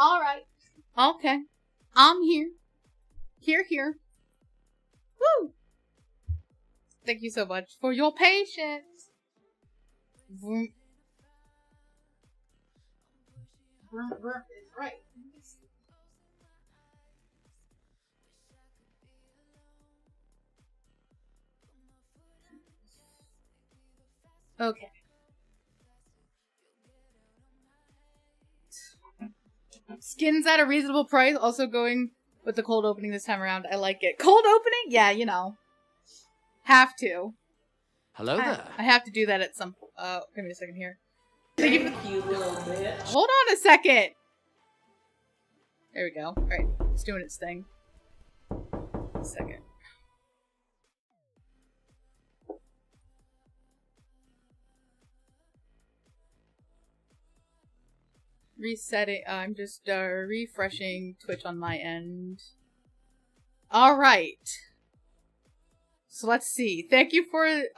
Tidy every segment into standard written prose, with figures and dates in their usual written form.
Alright. Okay. I'm here. Here. Woo! Thank you so much for your patience. Vroom. Vroom is right. Okay. Skins at a reasonable price. Also going with the cold opening this time around. I like it. Cold opening? Yeah, you know. Have to. Hello there. I have to do that at some point. Give me a second here. Thank you, little bitch. Hold on a second. There we go. Alright. It's doing its thing. A second. Resetting. I'm just refreshing Twitch on my end. Alright. So let's see. Thank you for the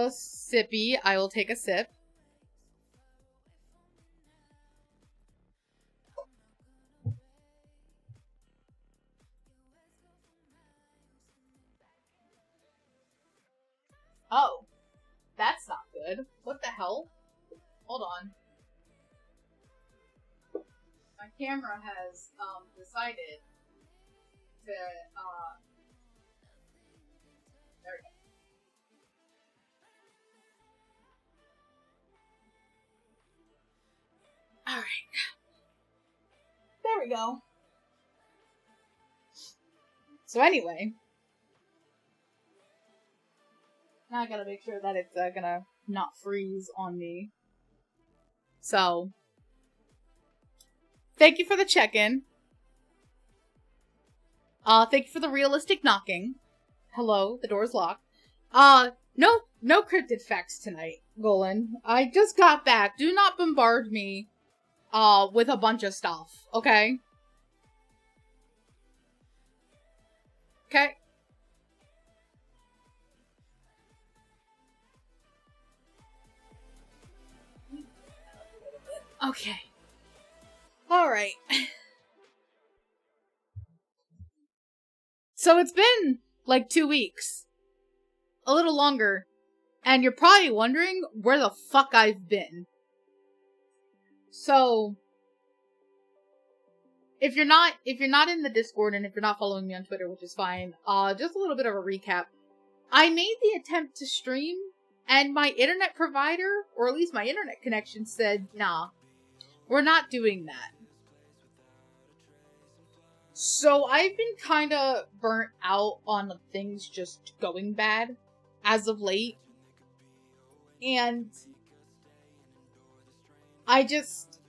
sippy. I will take a sip. Oh. That's not good. What the hell? Hold on. My camera has decided to there we go. Alright. There we go. So anyway. Now I gotta make sure that it's gonna not freeze on me. So, thank you for the check-in. Thank you for the realistic knocking. Hello, the door's locked. No cryptid facts tonight, Golan. I just got back. Do not bombard me, with a bunch of stuff, okay? Okay? Okay. Alright. So it's been like 2 weeks. A little longer. And you're probably wondering where the fuck I've been. So if you're not in the Discord and if you're not following me on Twitter, which is fine, just a little bit of a recap. I made the attempt to stream and my internet provider, or at least my internet connection, said, nah. We're not doing that. So I've been kind of burnt out on things just going bad as of late. And I just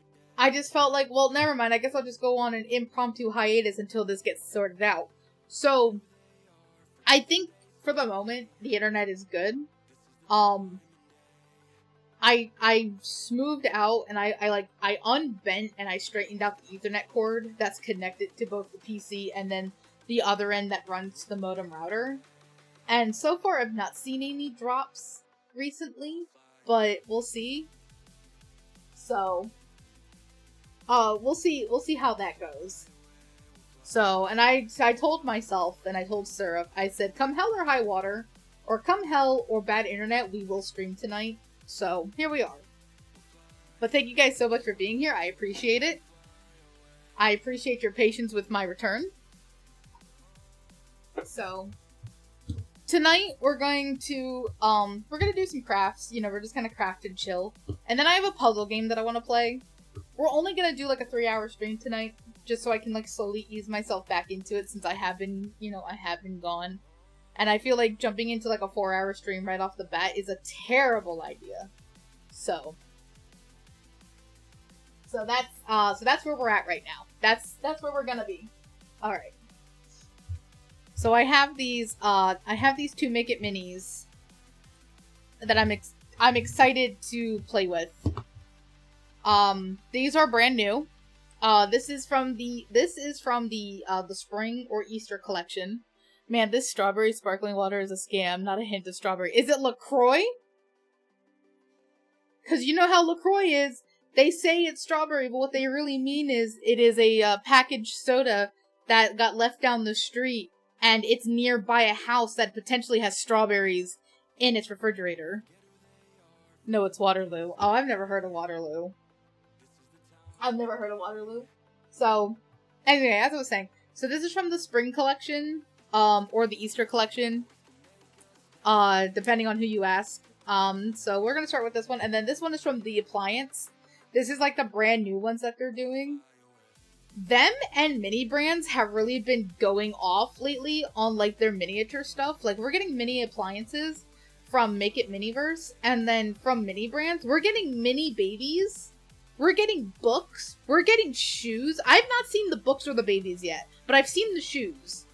felt like, well, never mind. I guess I'll just go on an impromptu hiatus until this gets sorted out. So I think for the moment the internet is good. I smoothed out and I unbent and I straightened out the Ethernet cord that's connected to both the PC and then the other end that runs to the modem router. And so far I've not seen any drops recently, but we'll see. So, we'll see how that goes. So, and I told myself and I told Syrup, I said, come hell or high water, or come hell or bad internet, we will stream tonight. So, here we are. But thank you guys so much for being here. I appreciate it. I appreciate your patience with my return. So, tonight we're going to do some crafts. You know, we're just gonna craft and chill. And then I have a puzzle game that I want to play. We're only gonna do like a 3-hour stream tonight, just so I can like slowly ease myself back into it since I have been gone. And I feel like jumping into like a 4-hour stream right off the bat is a terrible idea. So that's where we're at right now. That's where we're gonna be. All right. So I have these 2 Make It Minis that I'm excited to play with. These are brand new. This is from the spring or Easter collection. Man, this strawberry sparkling water is a scam, not a hint of strawberry. Is it LaCroix? Because you know how LaCroix is. They say it's strawberry, but what they really mean is it is a packaged soda that got left down the street, and it's nearby a house that potentially has strawberries in its refrigerator. No, it's Waterloo. Oh, I've never heard of Waterloo. So, anyway, as I was saying, so this is from the spring collection, or the Easter collection, depending on who you ask. So we're gonna start with this one, and then this one is from the Appliance. This is like the brand new ones that they're doing. Them and mini brands have really been going off lately on like their miniature stuff. Like we're getting mini appliances from Make It Miniverse, and then from mini brands, we're getting mini babies. We're getting books. We're getting shoes. I've not seen the books or the babies yet, but I've seen the shoes.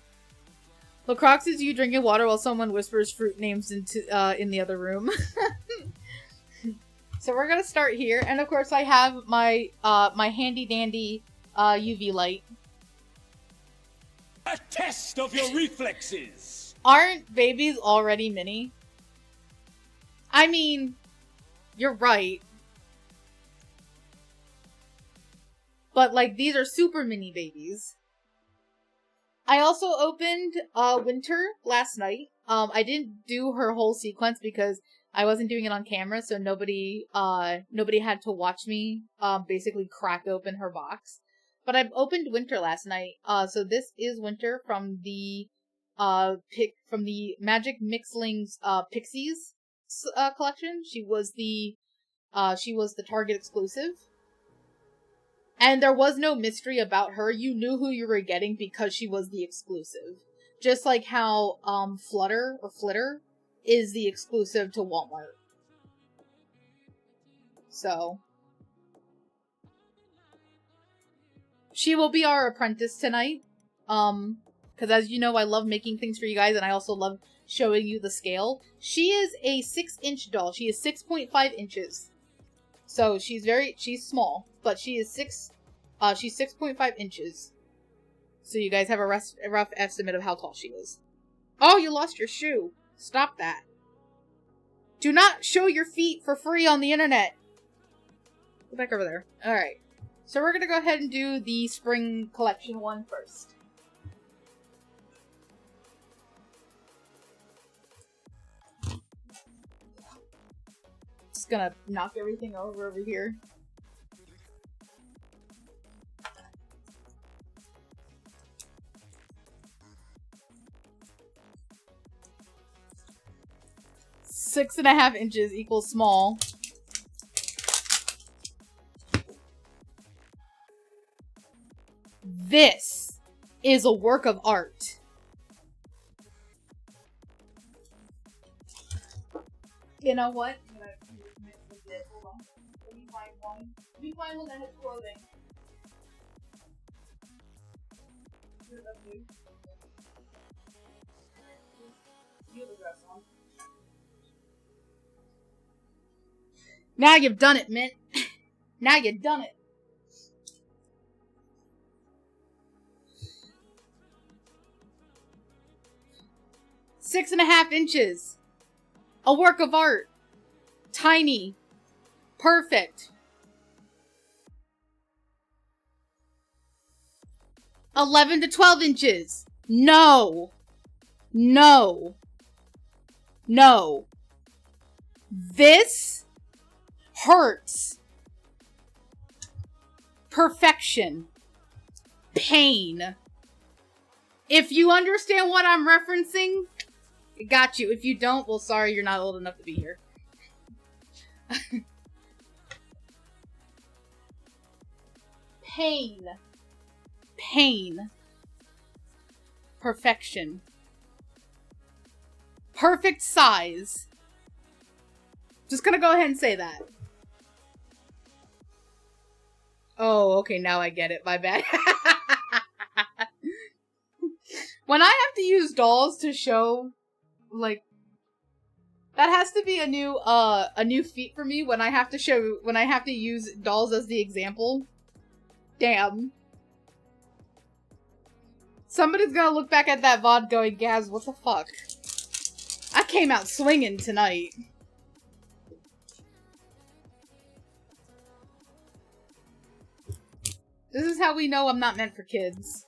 Lacroix is you drinking water while someone whispers fruit names into in the other room. So we're gonna start here, and of course I have my my handy dandy UV light. A test of your reflexes. Aren't babies already mini? I mean, you're right. But like these are super mini babies. I also opened Winter last night. I didn't do her whole sequence because I wasn't doing it on camera, so nobody had to watch me basically crack open her box. But I opened Winter last night. So this is Winter from the Magic Mixlings Pixies collection. She was the Target exclusive. And there was no mystery about her. You knew who you were getting because she was the exclusive. Just like how Flutter is the exclusive to Walmart. So she will be our apprentice tonight. Because as you know, I love making things for you guys, and I also love showing you the scale. She is a 6-inch doll. She is 6.5 inches. So she's small, but she is she's 6.5 inches. So you guys have a rough estimate of how tall she is. Oh, you lost your shoe. Stop that. Do not show your feet for free on the internet. Go back over there. Alright. So we're gonna go ahead and do the spring collection one first. Just gonna knock everything over here. Six and a half inches equals small. This is a work of art. You know what? I'm gonna mix with this. Hold on. Let me find one. Let me find one that has clothing. You have a dress on. Now you've done it, Mint. Now you've done it. Six and a half inches. A work of art. Tiny. Perfect. 11 to 12 inches. No. No. No. This hurts. Perfection. Pain. If you understand what I'm referencing, it got you. If you don't, well, sorry, you're not old enough to be here. Pain. Pain. Perfection. Perfect size. Just gonna go ahead and say that. Oh, okay, now I get it. My bad. When I have to use dolls to show, like, that has to be a new feat for me when I have to use dolls as the example. Damn. Somebody's gonna look back at that VOD going, Gaz, what the fuck? I came out swinging tonight. This is how we know I'm not meant for kids.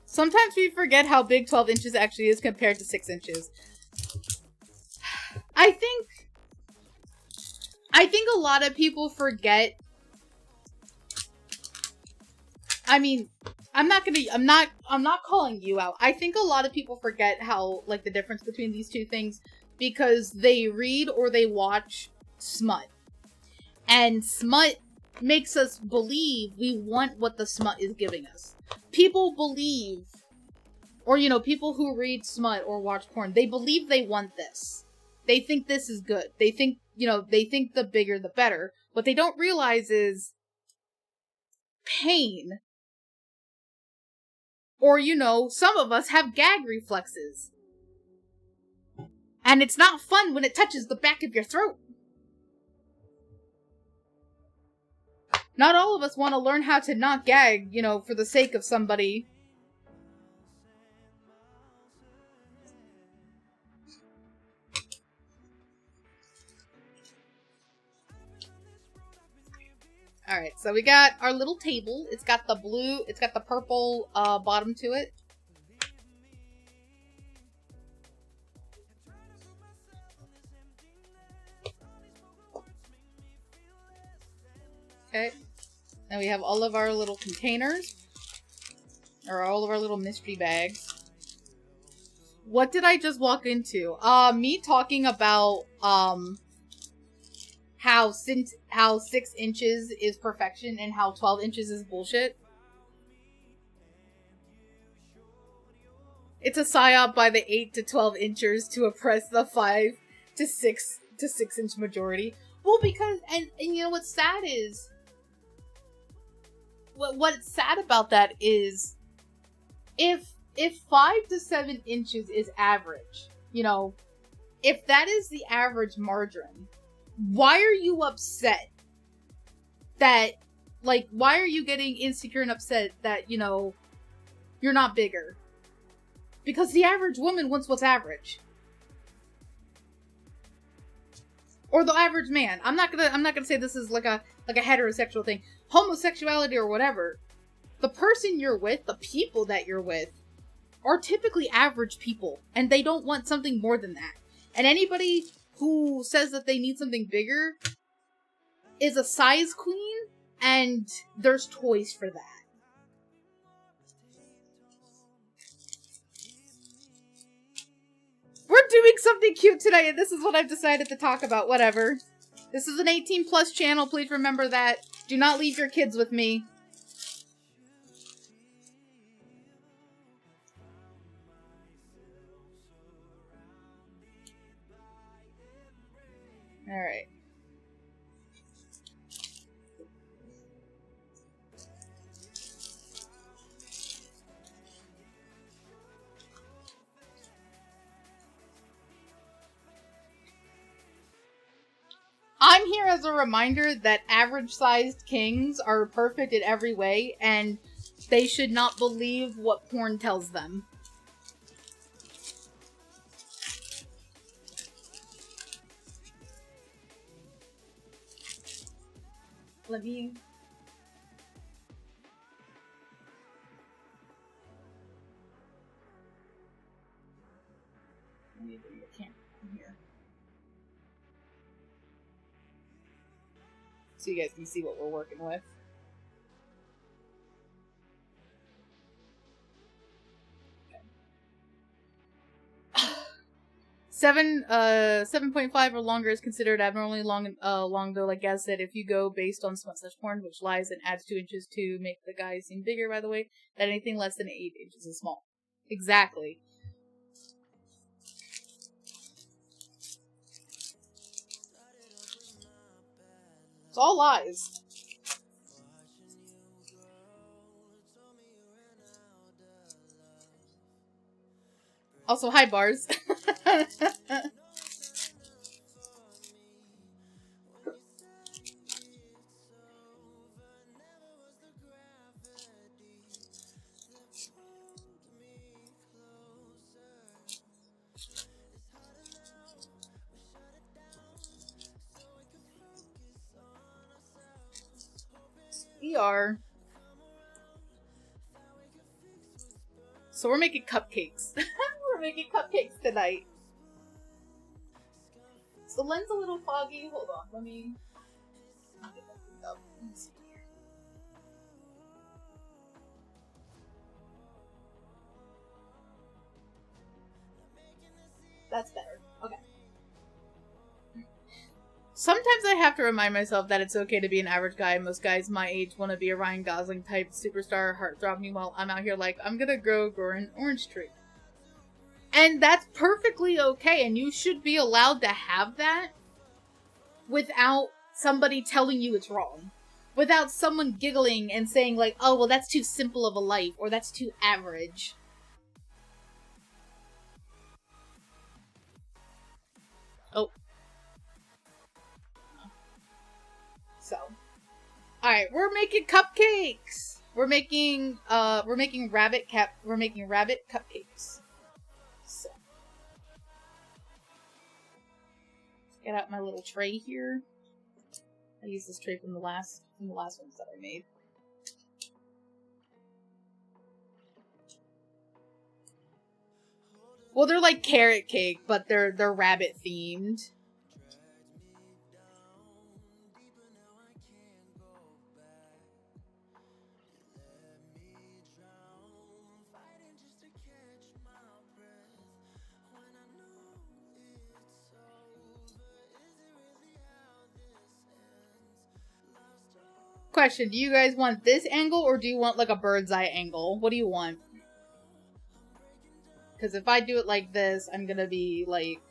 Sometimes we forget how big 12 inches actually is compared to 6 inches. I think a lot of people forget. I mean, I'm not calling you out. I think a lot of people forget how, like, the difference between these two things because they read or they watch smut. And smut makes us believe we want what the smut is giving us. People believe, or, you know, people who read smut or watch porn, they believe they want this. They think this is good. They think, you know, they think the bigger the better. What they don't realize is pain. Or, you know, some of us have gag reflexes. And it's not fun when it touches the back of your throat. Not all of us want to learn how to not gag, you know, for the sake of somebody. Alright, so we got our little table. It's got the blue, it's got the purple bottom to it. Okay. Now we have all of our little containers. Or all of our little mystery bags. What did I just walk into? Me talking about, how 6 inches is perfection and how 12 inches is bullshit. It's a psyop by the 8 to 12 inchers to oppress the 5 to 6 inch majority. Well, because, and you know what's sad is, what's sad about that is, if 5 to 7 inches is average, you know, if that is the average margarine, why are you upset that, like, why are you getting insecure and upset that, you know, you're not bigger? Because the average woman wants what's average. Or the average man. I'm not gonna say this is like a heterosexual thing. Homosexuality or whatever. The person you're with, the people that you're with, are typically average people. And they don't want something more than that. And anybody who says that they need something bigger is a size queen, and there's toys for that. We're doing something cute today, and this is what I've decided to talk about. Whatever. This is an 18+ channel, please remember that. Do not leave your kids with me. Alright. I'm here as a reminder that average-sized kings are perfect in every way, and they should not believe what porn tells them. Let me... bring the camera in here, so you guys can see what we're working with. 7.5 or longer is considered abnormally long, though, like Gaz said, if you go based on smut/porn, which lies and adds 2 inches to make the guy seem bigger, by the way, that anything less than 8 inches is small. Exactly. It's all lies. Also, hi, Bars. are. So we're making cupcakes. We're making cupcakes tonight. Is the lens a little foggy? Hold on, let me get that thing up. Let's see here. That's better. Okay. Sometimes I have to remind myself that it's okay to be an average guy. Most guys my age want to be a Ryan Gosling type superstar heartthrob. Meanwhile, I'm out here like, I'm gonna grow an orange tree. And that's perfectly okay, and you should be allowed to have that without somebody telling you it's wrong. Without someone giggling and saying like, oh, well, that's too simple of a life, or that's too average. Oh. So, alright, we're making cupcakes! We're making rabbit cupcakes. So. Get out my little tray here. I use this tray from the last ones that I made. Well, they're like carrot cake, but they're rabbit themed. Question, do you guys want this angle or do you want like a bird's eye angle? What do you want? Because if I do it like this, I'm gonna be like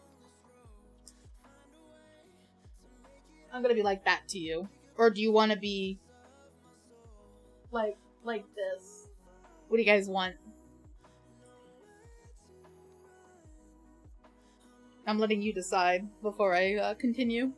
that to you. Or do you want to be like this? What do you guys want? I'm letting you decide before I continue.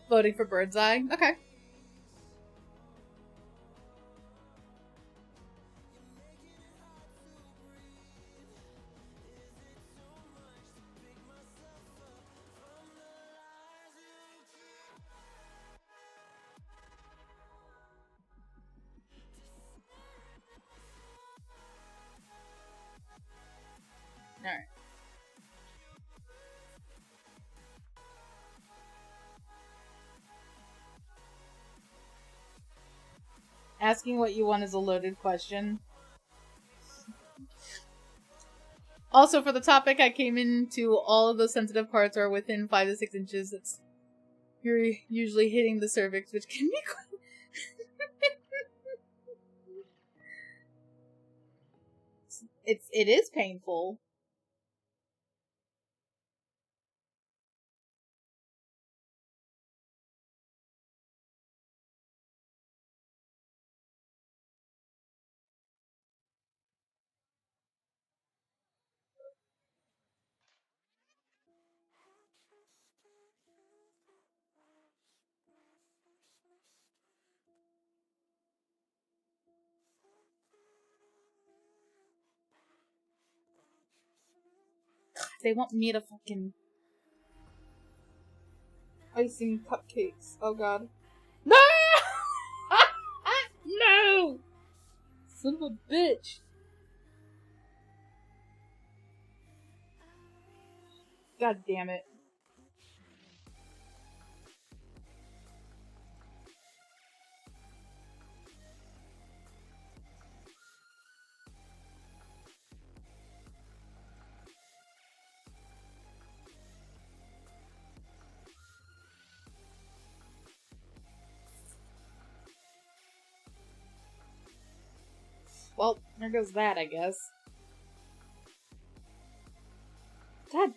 Voting for bird's eye? Okay. Alright. Asking what you want is a loaded question. Also, for the topic, I came into all of the sensitive parts are within 5 to 6 inches. You're usually hitting the cervix, which can be it is painful. They want me to fucking icing cupcakes. Oh god. No! No! Son of a bitch. God damn it. Well, there goes that, I guess. God,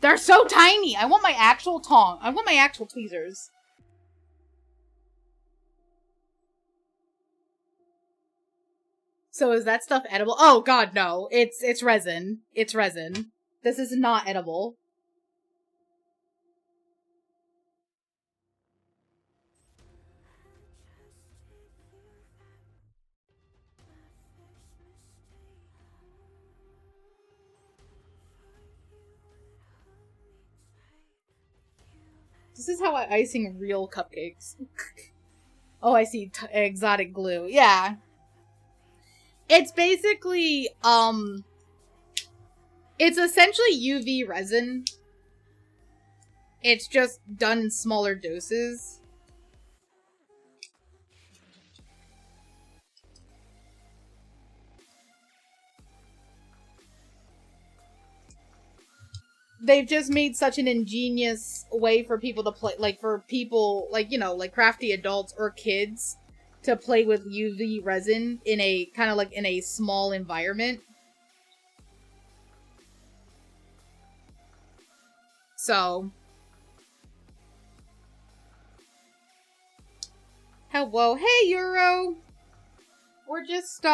they're so tiny! I want my actual tong. I want my actual tweezers. So is that stuff edible? Oh god, no. It's resin. It's resin. This is not edible. This is how I icing real cupcakes. Oh, I see. Exotic glue. Yeah. It's basically, it's essentially UV resin. It's just done in smaller doses. They've just made such an ingenious way for people to play, like, for people, like, you know, like, crafty adults or kids to play with UV resin in a, kind of like, in a small environment. So. Hello. Hey, Euro! We're just,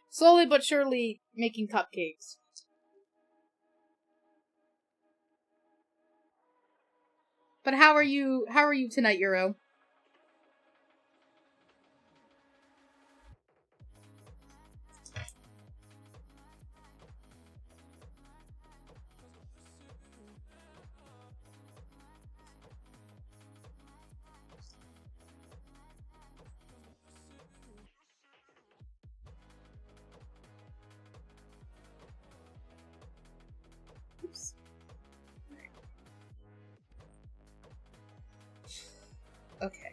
slowly but surely making cupcakes. But how are you tonight, Euro? Oops. Okay.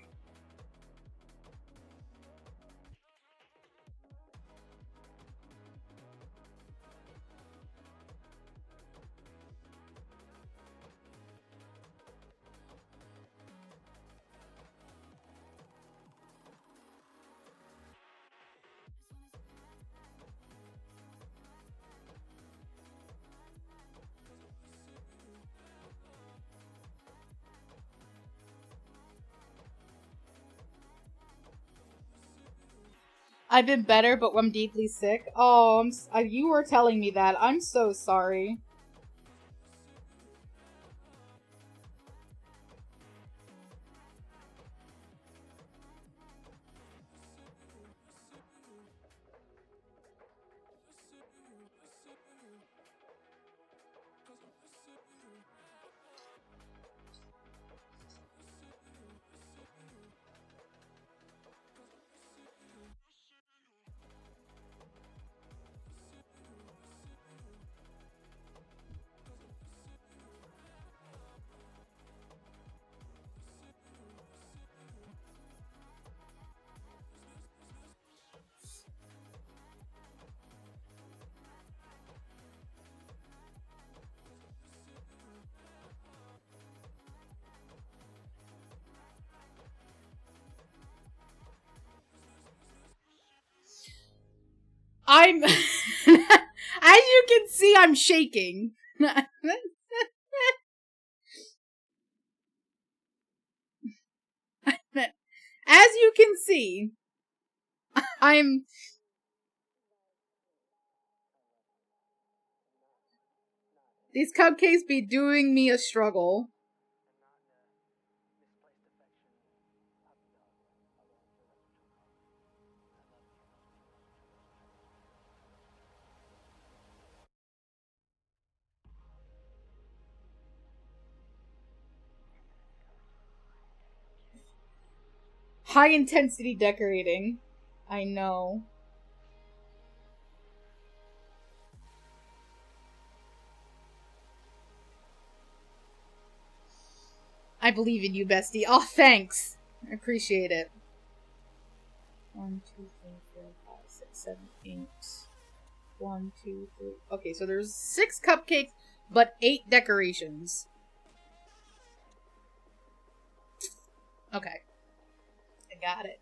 I've been better, but I'm deeply sick. Oh, you were telling me that. I'm so sorry. I'm as you can see, I'm shaking. As you can see, I'm these cupcakes be doing me a struggle. High intensity decorating. I know. I believe in you, bestie. Oh, thanks. I appreciate it. 1, 2, 3, 4, 5, 6, 7, 8. 1, 2, 3. Okay, so there's 6 cupcakes, but 8 decorations. Okay. I got it.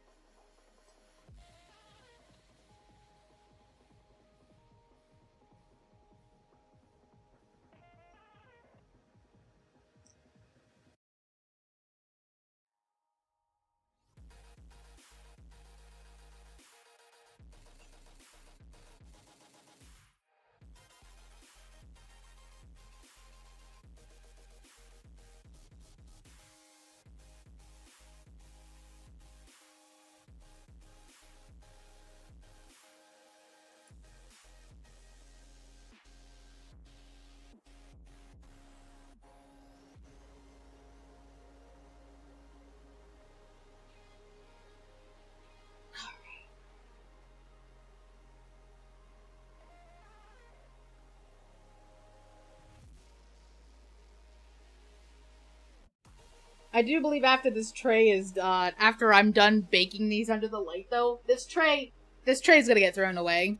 I do believe after this tray is done, after I'm done baking these under the light, though, this tray is gonna get thrown away.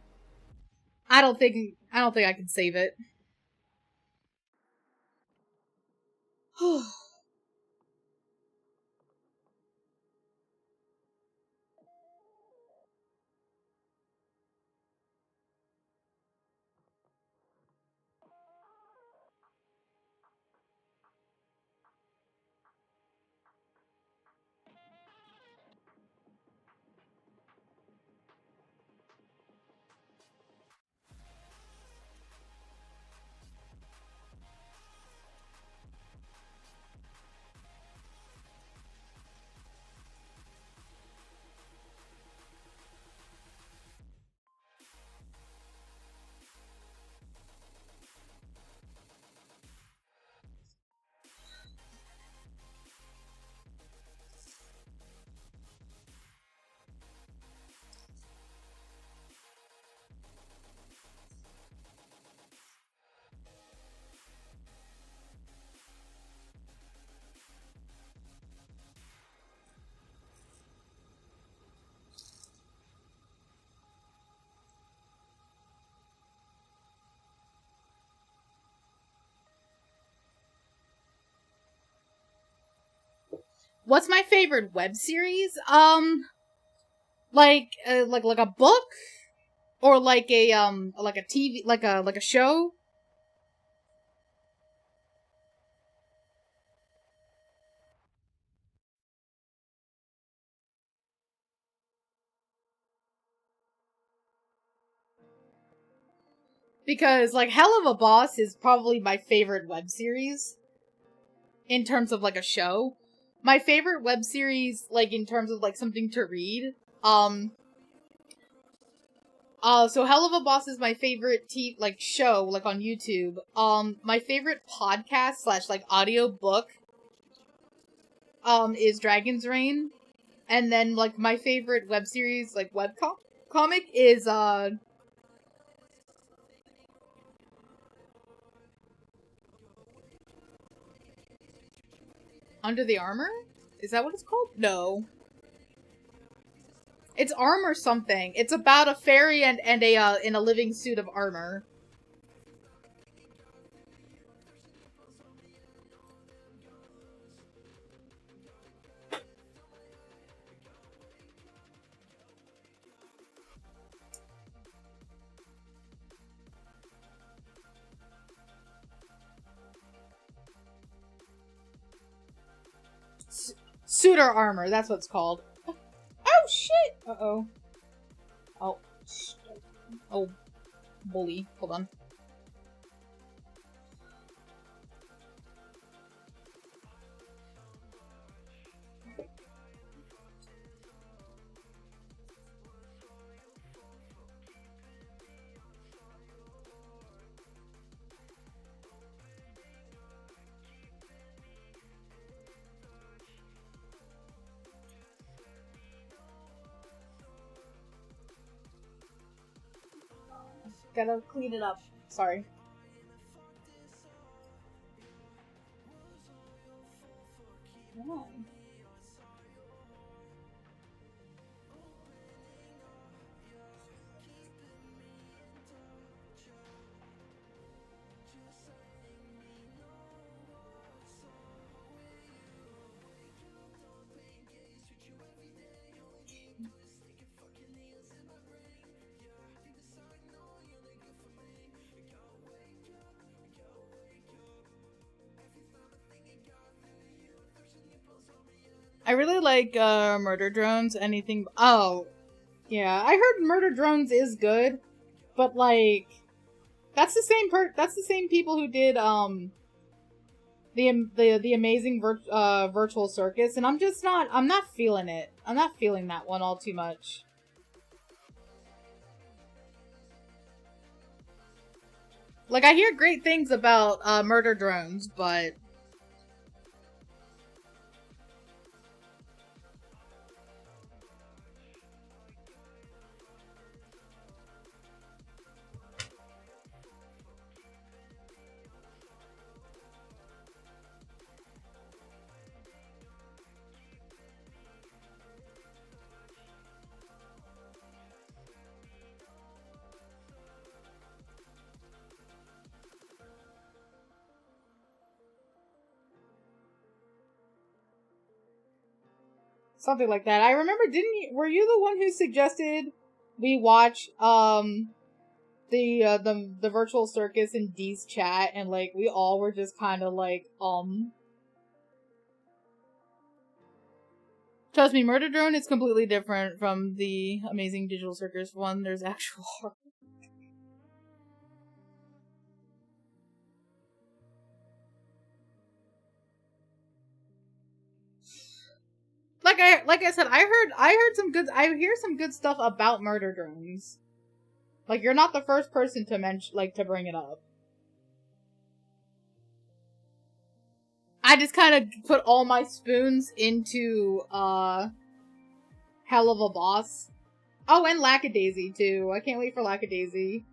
I don't think I can save it. What's my favorite web series? Like a book, or like a TV, like a show. Because like Hell of a Boss is probably my favorite web series in terms of like a show. My favorite web series, like in terms of like something to read, so Hell of a Boss is my favorite show, like on YouTube. My favorite podcast slash like audio book, is Dragon's Reign. And then like my favorite web series, like comic is, Under the Armor? Is that what it's called? No. It's Armor something. It's about a fairy and a in a living suit of armor. Suitor Armor, that's what it's called. Oh shit! Uh-oh. Oh. Oh. Bully. Hold on. Gotta clean it up. Sorry. Oh. I really like Murder Drones. Anything. Oh, yeah. I heard Murder Drones is good, but like, that's the same That's the same people who did the amazing virtual circus, and I'm just not. I'm not feeling it. I'm not feeling that one all too much. Like, I hear great things about Murder Drones, but Something like that. I remember, were you the one who suggested we watch, the virtual circus in Dee's chat, and, like, we all were just kind of like, Trust me, Murder Drone is completely different from the Amazing Digital Circus one. There's actual horror. Like I said, I hear some good stuff about Murder Drones. Like, you're not the first person to to bring it up. I just kind of put all my spoons into, Hell of a Boss. Oh, and Lackadaisy, too. I can't wait for Lackadaisy.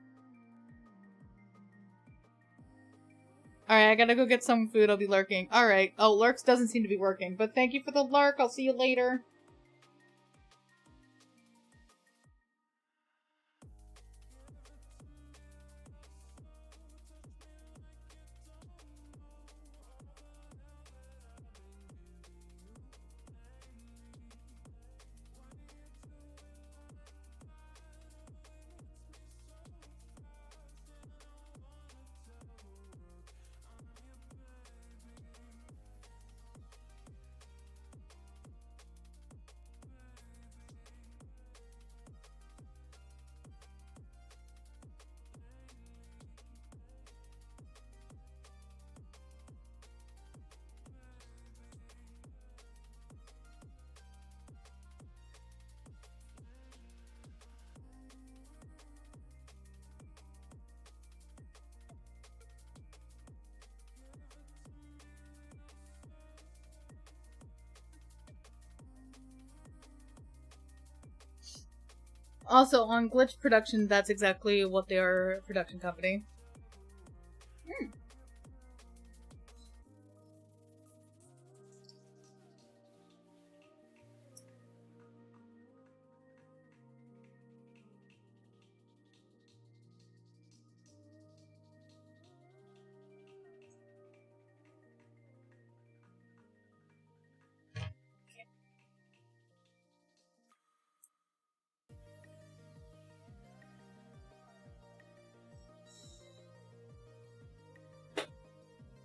Alright, I gotta go get some food. I'll be lurking. Alright. Oh, lurks doesn't seem to be working. But thank you for the lurk. I'll see you later. Also, on Glitch Production, that's exactly what they are, a production company.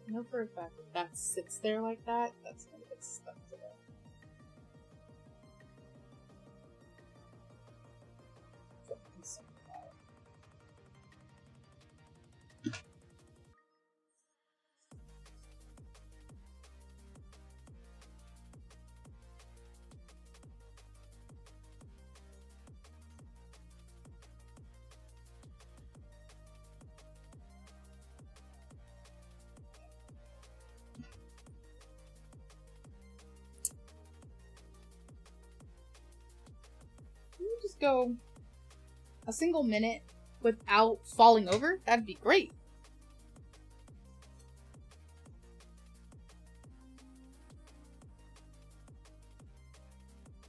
I know for a fact that sits there like that, that's gonna get stuck to it. Just go a single minute without falling over, that'd be great.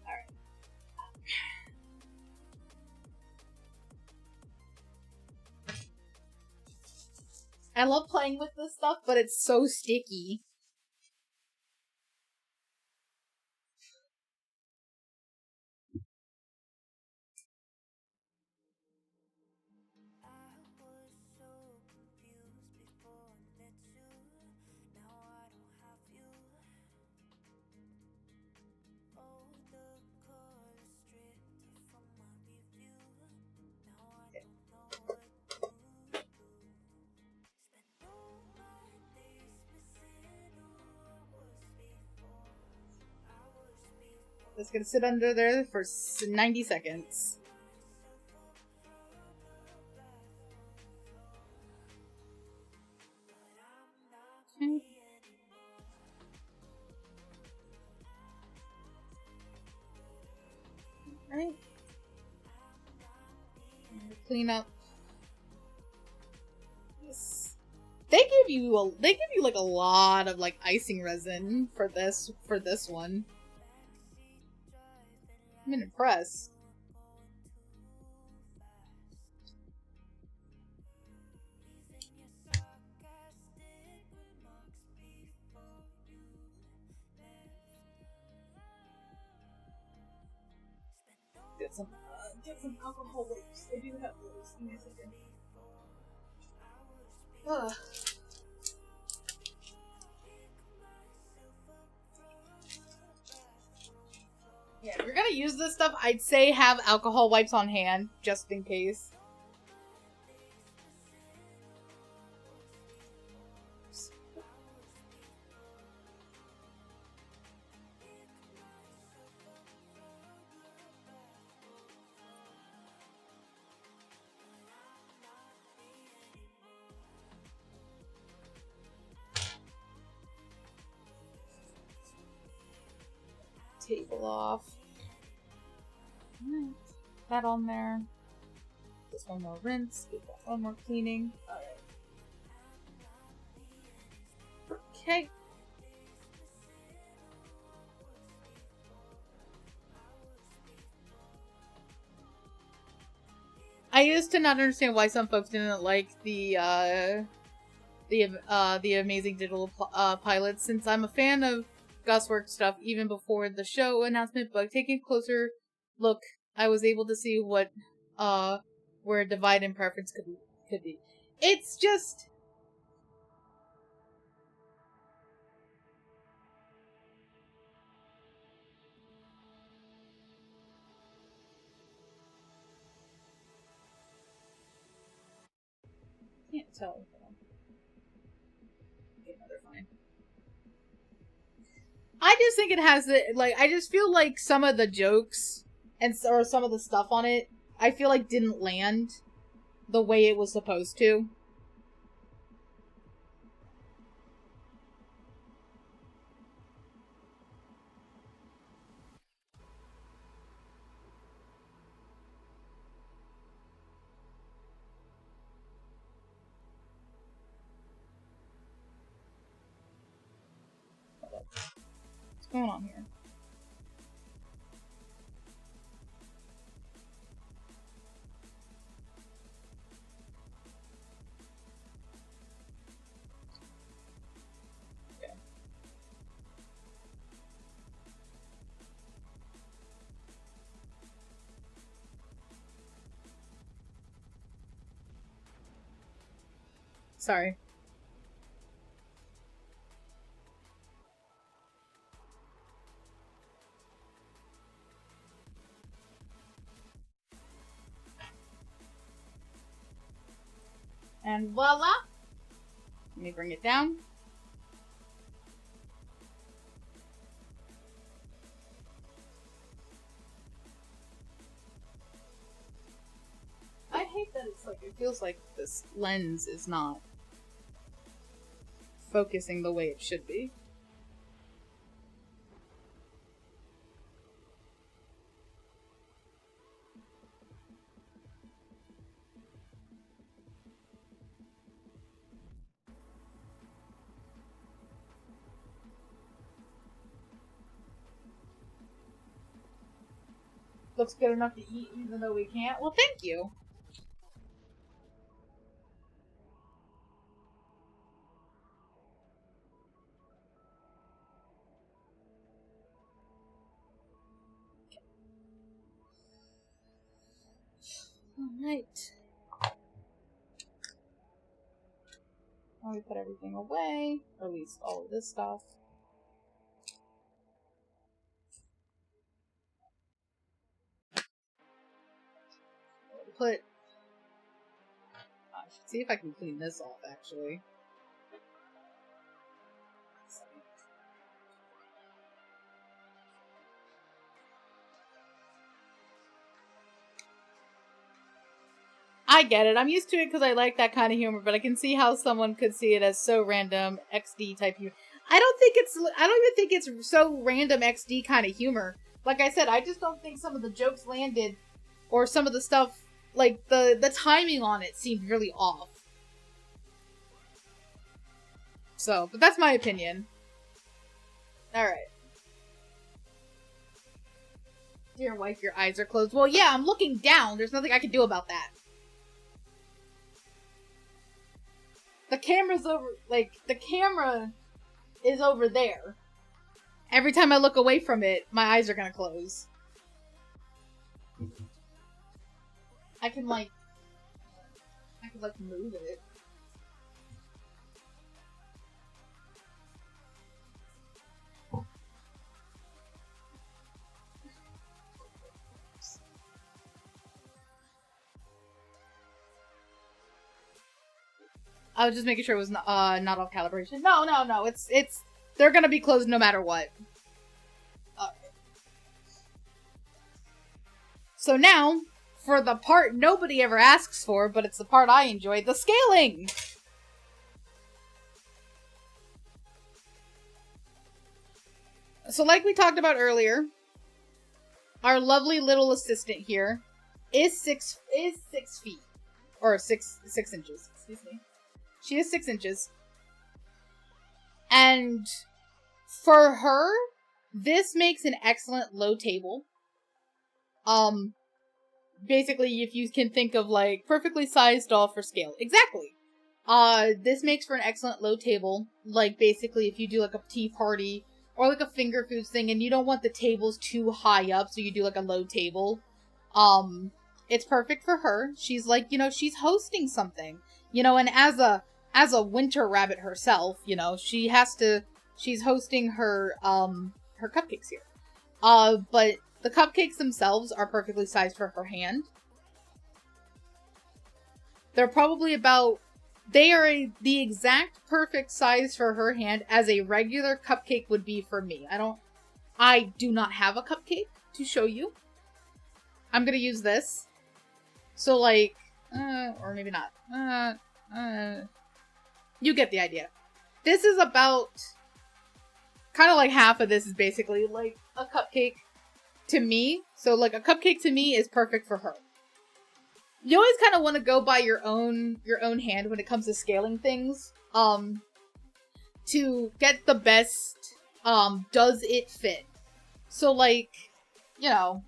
Alright. I love playing with this stuff, but it's so sticky. It's gonna sit under there for 90 seconds. Okay. Alright. Clean up. This. They give you like a lot of like icing resin for this one. I'm impressed. get some alcohol wipes. I do have those. Give me a second. Ugh. Yeah, if you're gonna use this stuff, I'd say have alcohol wipes on hand, just in case. Table off. Alright. That on there. Just one more rinse. Get that one more cleaning. Alright. Okay. I used to not understand why some folks didn't like the Amazing Digital Pilots, since I'm a fan of Gusworks stuff even before the show announcement, but taking a closer look, I was able to see what where divide and preference could be. It's just can't tell. Okay, no, they're fine. I just think it has I just feel like some of the jokes or some of the stuff on it, I feel like didn't land the way it was supposed to. What's going on here? Sorry. And voila! Let me bring it down. I hate that it's it feels like this lens is not focusing the way it should be. Looks good enough to eat even though we can't? Well, thank you. Alright. Now we put everything away. Or at least all of this stuff. I should see if I can clean this off, actually. I get it. I'm used to it because I like that kind of humor, but I can see how someone could see it as so random XD type humor. I don't even think it's so random XD kind of humor. Like I said, I just don't think some of the jokes landed, or some of the stuff, like the timing on it seemed really off. So, but that's my opinion. Alright. Dear wife, your eyes are closed. Well, yeah, I'm looking down. There's nothing I can do about that. The camera's over, the camera is over there. Every time I look away from it, my eyes are gonna close. I can move it. I was just making sure it was not off calibration. No. It's they're gonna be closed no matter what. So now, for the part nobody ever asks for, but it's the part I enjoy, the scaling! So like we talked about earlier, our lovely little assistant here is 6 feet. Or 6 inches, excuse me. She is 6 inches. And for her, this makes an excellent low table. Basically, if you can think of, like, perfectly sized doll for scale. Exactly. This makes for an excellent low table. Like, basically, if you do, like, a tea party, or, like, a finger foods thing, and you don't want the tables too high up, so you do, like, a low table. It's perfect for her. She's, like, you know, she's hosting something. You know, and as a winter rabbit herself, you know, she's hosting her cupcakes here. But the cupcakes themselves are perfectly sized for her hand. They're probably the exact perfect size for her hand as a regular cupcake would be for me. I do not have a cupcake to show you. I'm gonna use this. So like, or maybe not. You get the idea. This is about, kind of like half of this is basically like a cupcake to me. So like a cupcake to me is perfect for her. You always kind of want to go by your own hand when it comes to scaling things. To get the best, does it fit? So like, you know,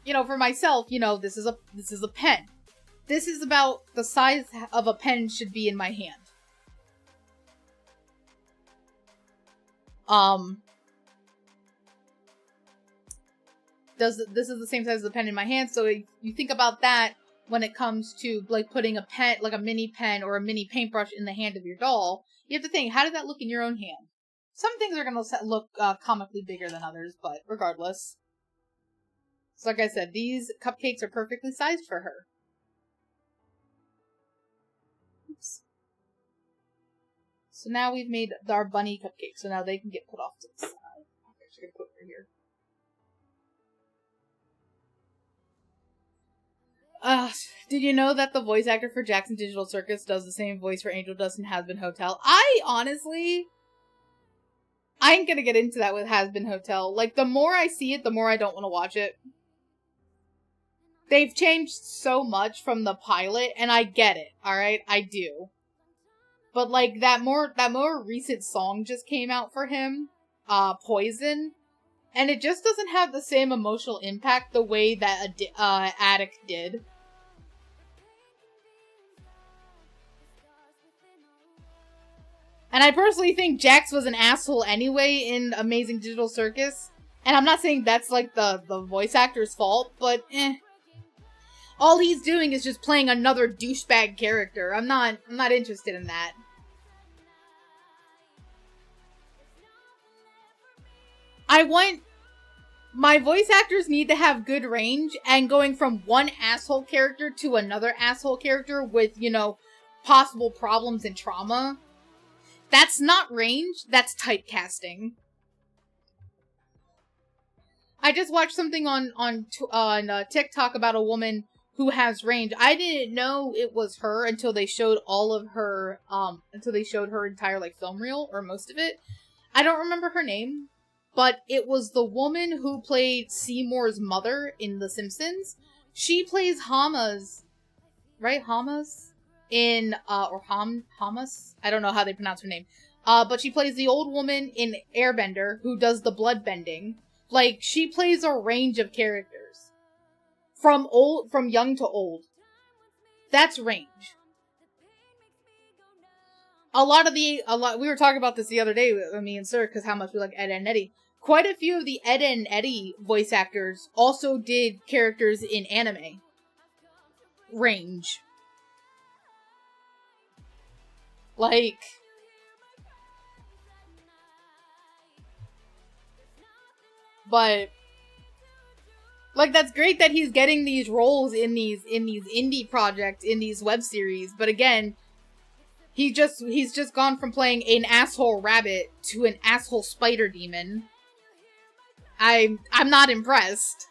for myself, you know, this is a pen. This is about the size of a pen should be in my hand. This is the same size as the pen in my hand, so if you think about that when it comes to, like, putting a pen, like a mini pen or a mini paintbrush in the hand of your doll, you have to think, how did that look in your own hand? Some things are gonna look comically bigger than others, but regardless. So like I said, these cupcakes are perfectly sized for her. Oops. So now we've made our bunny cupcake, so now they can get put off to the side. I'm actually gonna put her here. Did you know that the voice actor for Jackson Digital Circus does the same voice for Angel Dust in Hazbin Hotel? I ain't gonna get into that with Hazbin Hotel. Like, the more I see it, the more I don't want to watch it. They've changed so much from the pilot, and I get it, alright? I do. But, like, that more recent song just came out for him, Poison, and it just doesn't have the same emotional impact the way that Addict did. And I personally think Jax was an asshole anyway in Amazing Digital Circus. And I'm not saying that's like the voice actor's fault, but all he's doing is just playing another douchebag character. I'm not interested in that. My voice actors need to have good range, and going from one asshole character to another asshole character with, you know, possible problems and trauma. That's not range, that's typecasting. I just watched something on TikTok about a woman who has range. I didn't know it was her until they showed all of her, until they showed her entire, like, film reel, or most of it. I don't remember her name, but it was the woman who played Seymour's mother in The Simpsons. She plays Hama's, right? Hama's? In, or Hamas? I don't know how they pronounce her name. But she plays the old woman in Airbender who does the blood bending. Like, she plays a range of characters. From young to old. That's range. We were talking about this the other day with me and Sir, because how much we like Ed and Eddie. quite a few of the Ed and Eddie voice actors also did characters in anime range. Like, but like, that's great that he's getting these roles in these indie projects, in these web series. But again, he's just gone from playing an asshole rabbit to an asshole spider demon. I'm not impressed.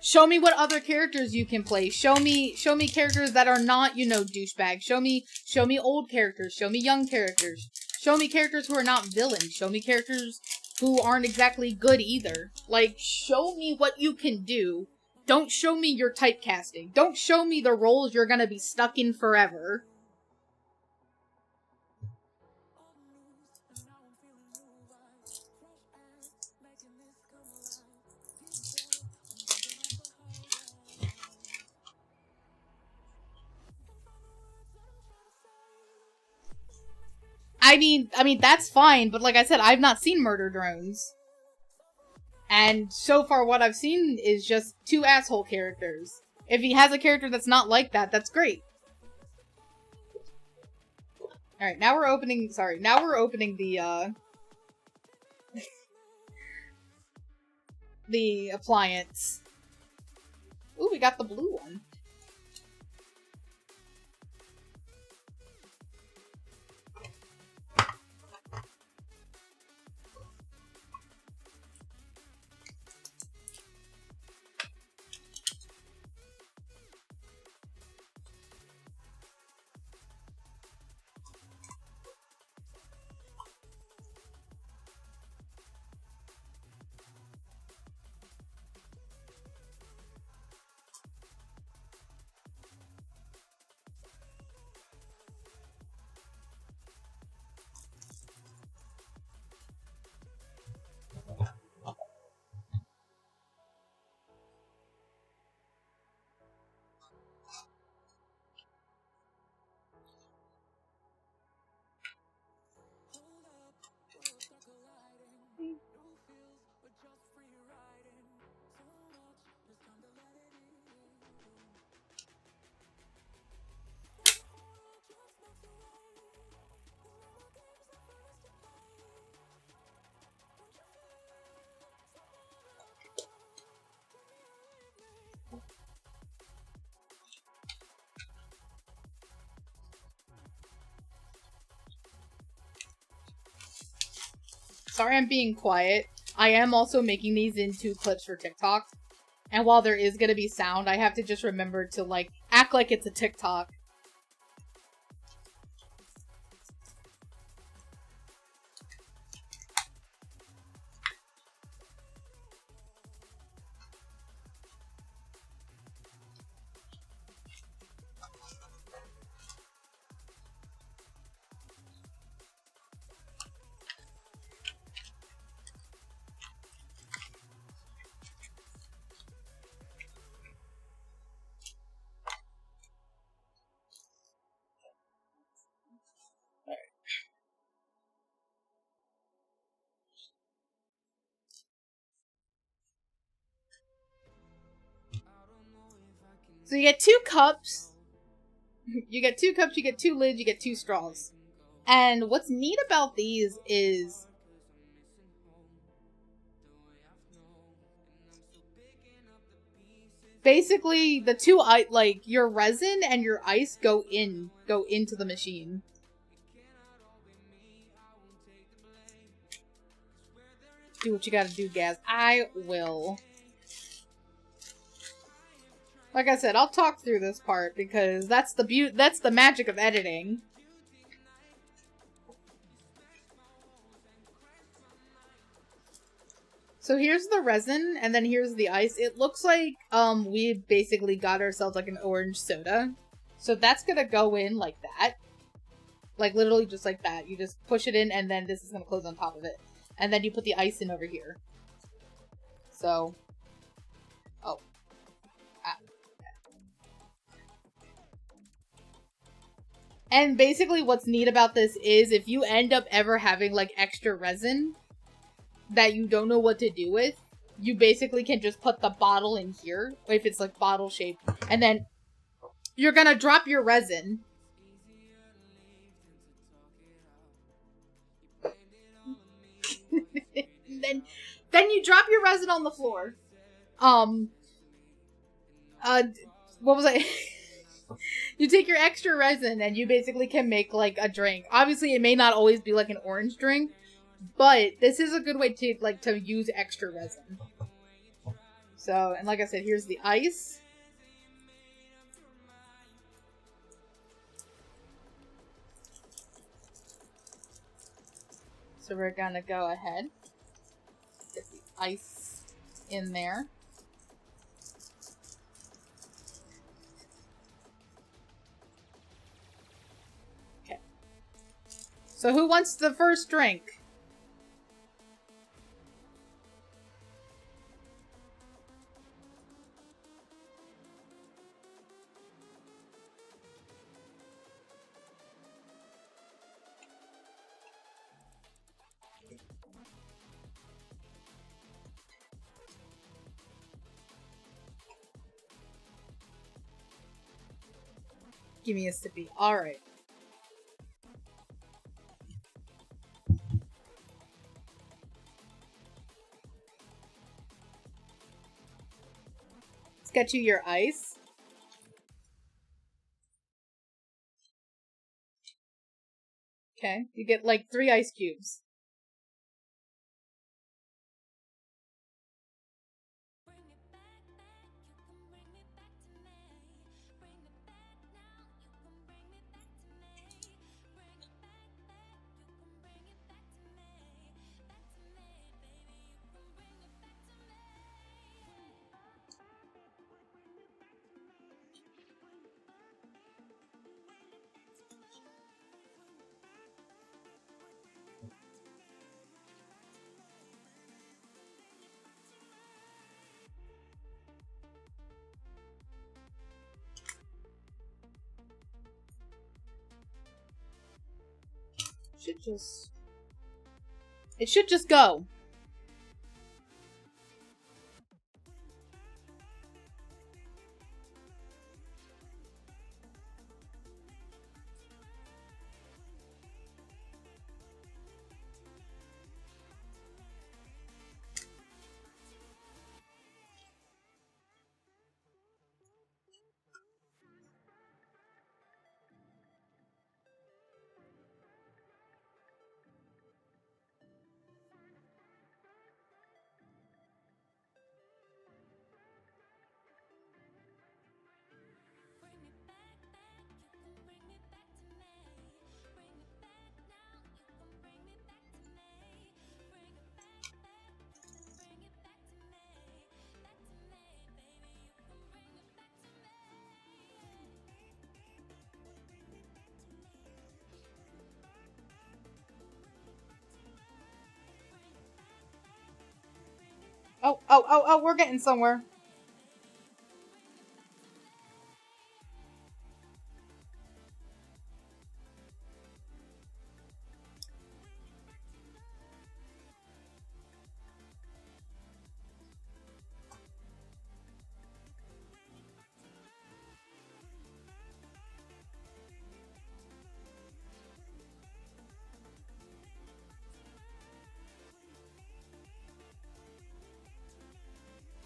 Show me what other characters you can play. Show me characters that are not, you know, douchebags. Show me old characters. Show me young characters. Show me characters who are not villains. Show me characters who aren't exactly good either. Like, show me what you can do. Don't show me your typecasting. Don't show me the roles you're gonna be stuck in forever. I mean that's fine, but like I said, I've not seen Murder Drones. And so far what I've seen is just two asshole characters. If he has a character that's not like that, that's great. Alright, now we're opening the, the appliance. Ooh, we got the blue one. Sorry I'm being quiet. I am also making these into clips for TikTok. And while there is gonna be sound, I have to just remember to, like, act like it's a TikTok. So you get 2 cups. You get 2 cups, you get 2 lids, you get 2 straws. And what's neat about these is basically the 2 like your resin and your ice go into the machine. Do what you gotta do, Gaz. I will. Like I said, I'll talk through this part because that's the magic of editing. So here's the resin, and then here's the ice. It looks like we basically got ourselves like an orange soda. So that's gonna go in like that. Like literally just like that. You just push it in and then this is gonna close on top of it. And then you put the ice in over here. So And basically what's neat about this is if you end up ever having like extra resin that you don't know what to do with, you basically can just put the bottle in here, if it's like bottle shaped, and then you're gonna drop your resin. then you drop your resin on the floor. What was I? You take your extra resin and you basically can make like a drink. Obviously, it may not always be like an orange drink, but this is a good way to like to use extra resin. So, and like I said, here's the ice. So we're gonna go ahead, get the ice in there. Okay. So who wants the first drink? Give me a sippy. Alright. Let's get you your ice. Okay, you get like 3 ice cubes. It should just go. Oh, we're getting somewhere.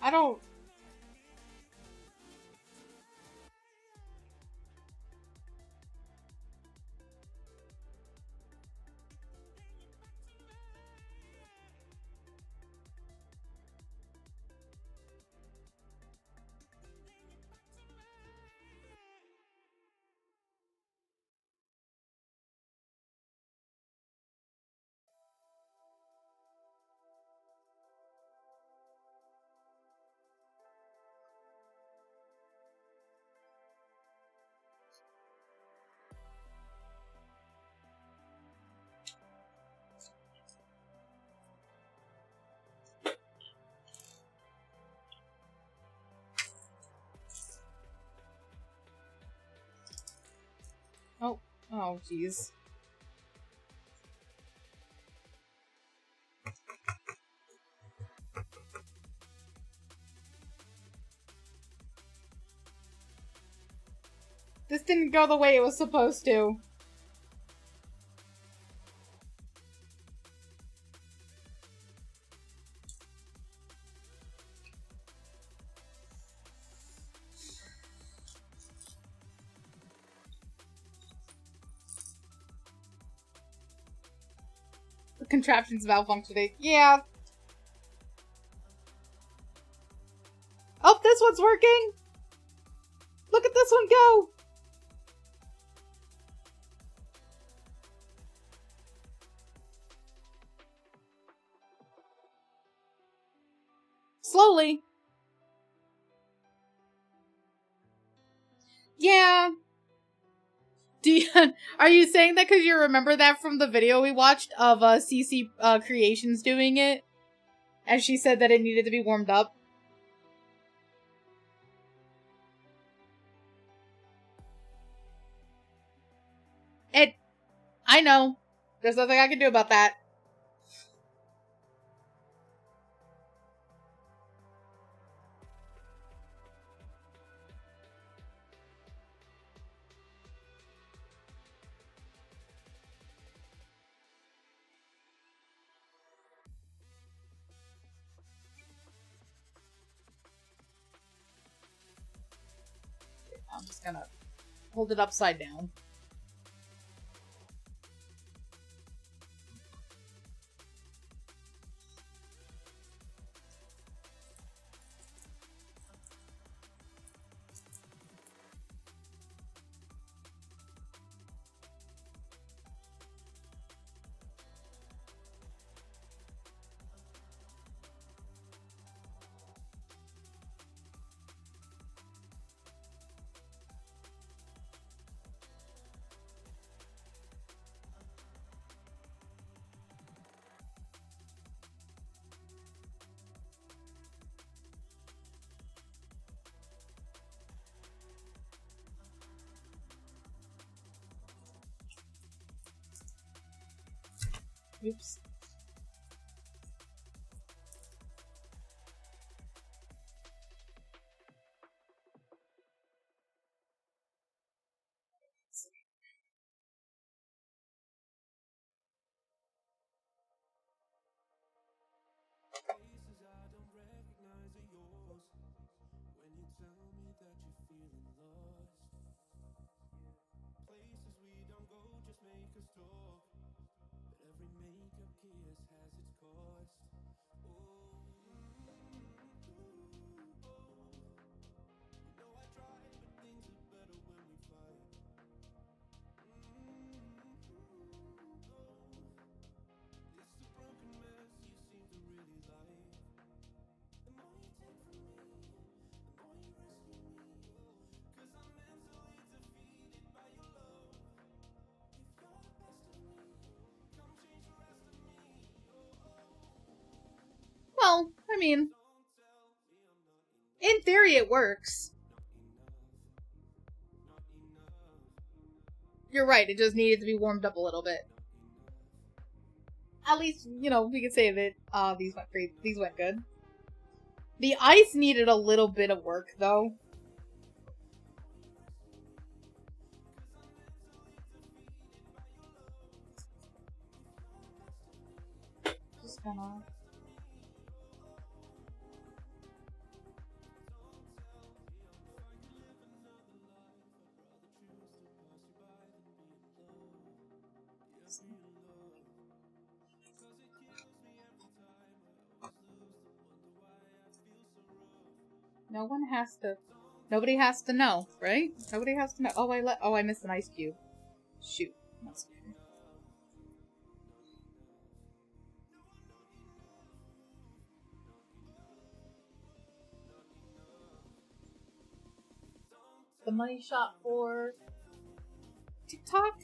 I don't... Oh, jeez. This didn't go the way it was supposed to. The contraption's malfunctioning. Yeah. Oh, this one's working! Look at this one go! Slowly. Yeah. Are you saying that because you remember that from the video we watched of CC Creations doing it? And she said that it needed to be warmed up? I know. There's nothing I can do about that. I'm just gonna hold it upside down. Oops. Well, I mean, in theory it works. You're right, it just needed to be warmed up a little bit. At least, you know, we could say that these went great. These went good. The ice needed a little bit of work, though. Just gonna... No one has to... Nobody has to know, right? Nobody has to know. Oh, I missed an ice cube. Shoot. That's okay. The money shot for... TikTok?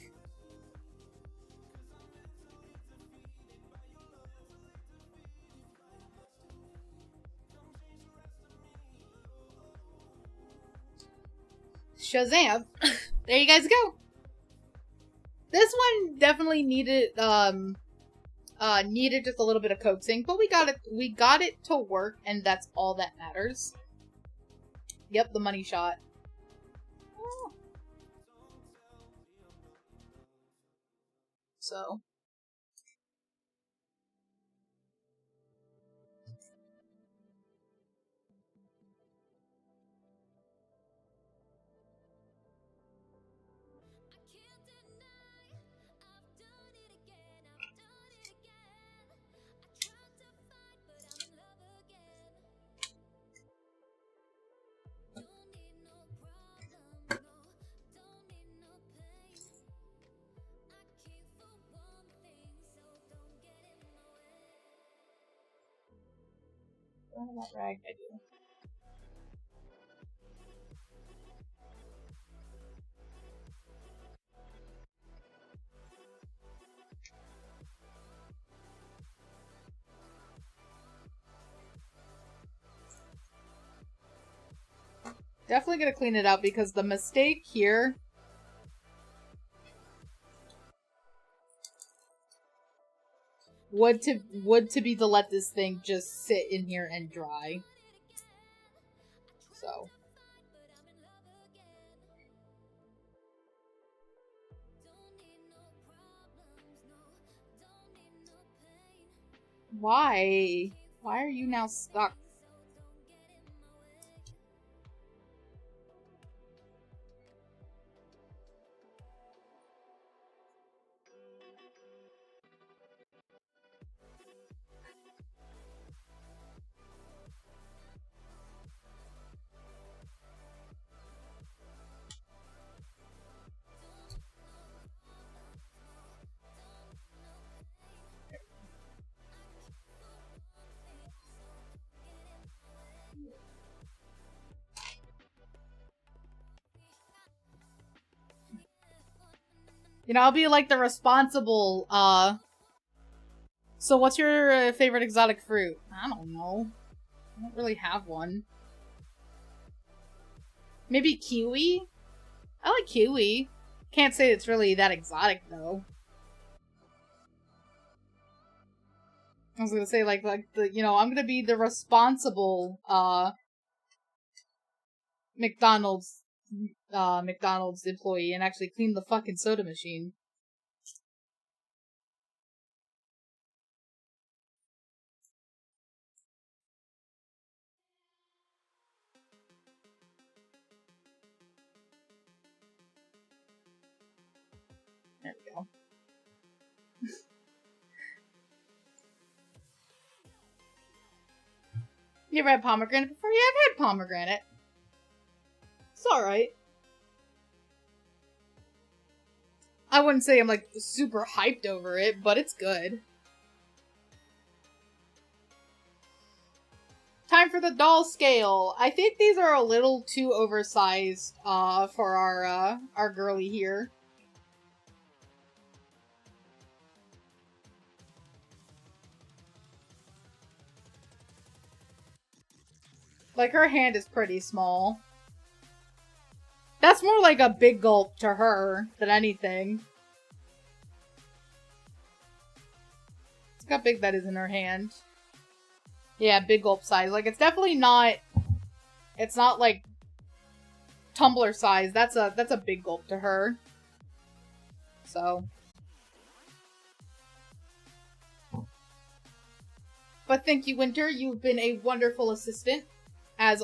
Shazam! There you guys go! This one definitely needed needed just a little bit of coaxing, but we got it to work, and that's all that matters. Yep, the money shot. Oh. So what about rag? I do. Definitely gonna clean it up because the mistake here would to be to let this thing just sit in here and dry. So why? Why are you now stuck? You know, I'll be like the responsible, so what's your favorite exotic fruit? I don't know. I don't really have one. Maybe kiwi? I like kiwi. Can't say it's really that exotic, though. I was gonna say, like the, you know, I'm gonna be the responsible, McDonald's employee and actually clean the fucking soda machine. There we go. You ever had pomegranate before? Yeah, I've had pomegranate. It's alright. I wouldn't say I'm like super hyped over it, but it's good. Time for the doll scale. I think these are a little too oversized for our girly here. Like, her hand is pretty small. That's more like a big gulp to her than anything. Look how big that is in her hand. Yeah, big gulp size. Like, it's definitely not... It's not, like, tumbler size. That's a big gulp to her. So... But thank you, Winter. You've been a wonderful assistant, as